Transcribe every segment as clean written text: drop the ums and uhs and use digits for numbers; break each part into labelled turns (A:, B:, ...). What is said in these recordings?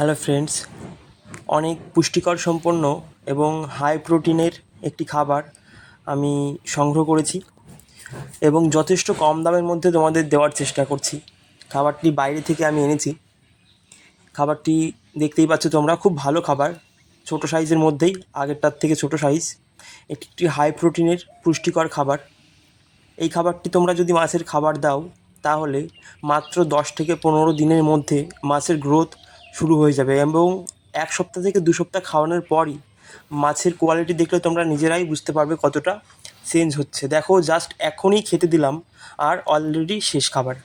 A: Hello friends, অনেক পুষ্টিকর সম্পন্ন এবং হাই প্রোটিনের একটি খাবার আমি সংগ্রহ করেছি এবং যথেষ্ট কম দামের মধ্যে তোমাদের দেওয়ার চেষ্টা করছি। খাবারটি বাইরে থেকে আমি এনেছি। খাবারটি দেখতেই পাচ্ছ তোমরা, খুব ভালো খাবার, ছোট সাইজের মধ্যেই, আগেরটার থেকে ছোট সাইজ। একটি হাই প্রোটিনের পুষ্টিকর খাবার। এই খাবারটি তোমরা যদি মাছের খাবার দাও তাহলে মাত্র 10 থেকে 15 দিনের মধ্যে মাছের গ্রোথ শুরু হয়ে যাবে এবং 1 সপ্তাহ থেকে 2 সপ্তাহ খাওয়ানোর পরই মাছের কোয়ালিটি দেখলে তোমরা নিজেরাই বুঝতে পারবে কতটা চেঞ্জ হচ্ছে। দেখো, জাস্ট এখনই খেতে দিলাম আর অলরেডি শেষ খাবার।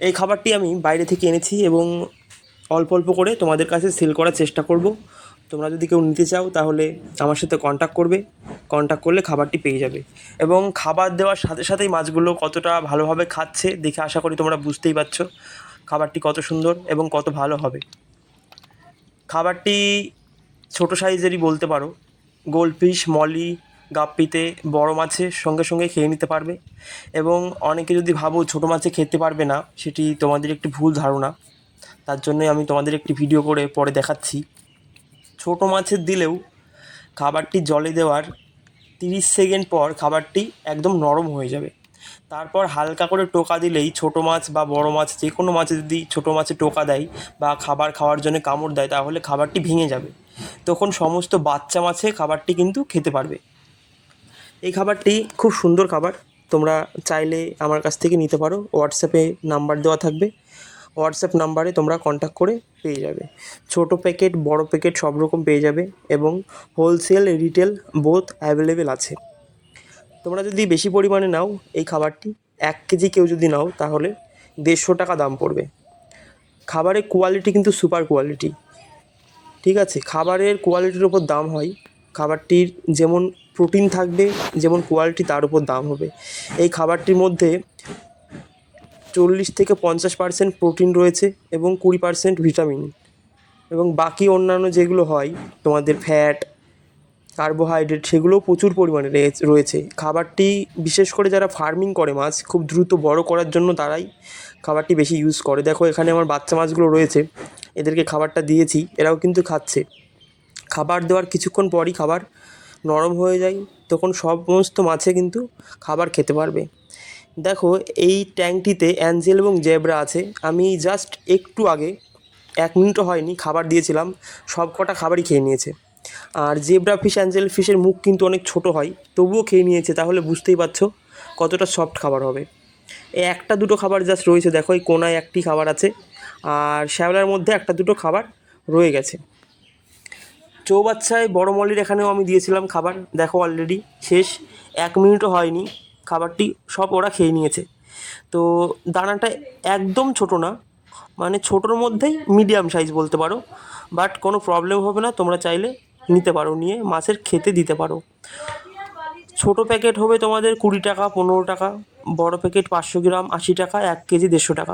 A: এই খাবারটি আমি বাইরে থেকে এনেছি এবং অল্প অল্প করে তোমাদের কাছে সেল করার চেষ্টা করব। তোমরা যদি কেউ নিতে চাও তাহলে আমার সাথে কন্ট্যাক্ট করবে। কন্ট্যাক্ট করলে খাবারটি পেয়ে যাবে এবং খাবার দেওয়ার সাথে সাথেই মাছগুলো কতটা ভালোভাবে খাচ্ছে দেখে আশা করি তোমরা বুঝতেই পারছো খাবারটি কত সুন্দর এবং কত ভালো হবে। খাবারটি ছোট সাইজেরই বলতে পারো। গোল্ডফিশ, মলি, গাপ্পিতে বড় মাছের সঙ্গে সঙ্গে খেয়ে নিতে পারবে এবং অনেকে যদি ভাবো ছোটো মাছে খেতে পারবে না, সেটি তোমাদের একটি ভুল ধারণা। তার জন্যই আমি তোমাদের একটি ভিডিও করে পরে দেখাচ্ছি। ছোটো মাছের দিলেও খাবারটি জলে দেওয়ার 30 সেকেন্ড পর খাবারটি একদম নরম হয়ে যাবে। তারপর হালকা করে টোকা দিলেই ছোটো মাছ বা বড় মাছ যে কোনো মাছে যদি ছোটো মাছে টোকা দেয় বা খাবার খাওয়ার জন্য কামড় দেয় তাহলে খাবারটি ভেঙে যাবে। তখন সমস্ত বাচ্চা মাছে খাবারটি কিন্তু খেতে পারবে। এই খাবারটি খুব সুন্দর খাবার। তোমরা চাইলে আমার কাছ থেকে নিতে পারো। হোয়াটসঅ্যাপে নাম্বার দেওয়া থাকবে, হোয়াটসঅ্যাপ নাম্বারে তোমরা কন্ট্যাক্ট করে পেয়ে যাবে। ছোট প্যাকেট, বড় প্যাকেট সব রকম পেয়ে যাবে এবং হোলসেল, রিটেল বোথ অ্যাভেলেবেল আছে। তোমরা যদি বেশি পরিমাণে নাও এই খাবারটি, 1 কেজি কেউ যদি নাও তাহলে 150 টাকা দাম পড়বে। খাবারের কোয়ালিটি কিন্তু সুপার কোয়ালিটি, ঠিক আছে? খাবারের কোয়ালিটির ওপর দাম হয়। খাবারটির যেমন প্রোটিন থাকবে, যেমন কোয়ালিটি, তার উপর দাম হবে। এই খাবারটির মধ্যে 40 থেকে 50% প্রোটিন রয়েছে এবং 20% ভিটামিন এবং বাকি অন্যান্য যেগুলো হয় তোমাদের ফ্যাট, কার্বোহাইড্রেট, সেগুলোও প্রচুর পরিমাণে রয়েছে। খাবারটি বিশেষ করে যারা ফার্মিং করে মাছ খুব দ্রুত বড় করার জন্য তারাই খাবারটি বেশি ইউজ করে। দেখো, এখানে আমার বাচ্চা মাছগুলো রয়েছে, এদেরকে খাবারটা দিয়েছি, এরাও কিন্তু খাচ্ছে। খাবার দেওয়ার কিছুক্ষণ পরই খাবার নরম হয়ে যায়, তখন সমস্ত মাছে কিন্তু খাবার খেতে পারবে। দেখো, এই ট্যাঙ্কটিতে অ্যাঞ্জেল এবং জেব্রা আছে। আমি জাস্ট একটু আগে 1 মিনিটও হয়নি খাবার দিয়েছিলাম, সব কটা খাবারই খেয়ে নিয়েছে। আর জেব্রা ফিশ, অ্যাঞ্জেল ফিশের মুখ কিন্তু অনেক ছোট হয়, তবুও খেয়ে নিয়েছে, তাহলে বুঝতেই পারছো কতটা সফট খাবার হবে। এই 1-2 খাবার জাস্ট রয়েছে, দেখো এই কোনায় একটি খাবার আছে আর শ্যাওলার মধ্যে 1-2 খাবার রয়ে গেছে। চৌবাচ্চায় বড় মলির এখানেও আমি দিয়েছিলাম খাবার, দেখো অলরেডি শেষ, 1 মিনিটও হয়নি খাবারটি সব ওরা খেয়ে নিয়েছে। তো দানাটা একদম ছোট না, মানে ছোটোর মধ্যেই মিডিয়াম সাইজ বলতে পারো, বাট কোনো প্রবলেম হবে না। তোমরা চাইলে নিতে পারো, নিয়ে মাছের খেতে দিতে পারো। ছোটো প্যাকেট হবে তোমাদের 20 টাকা, 15 টাকা। বড় প্যাকেট 500 গ্রাম 80 টাকা, 1 কেজি 150 টাকা।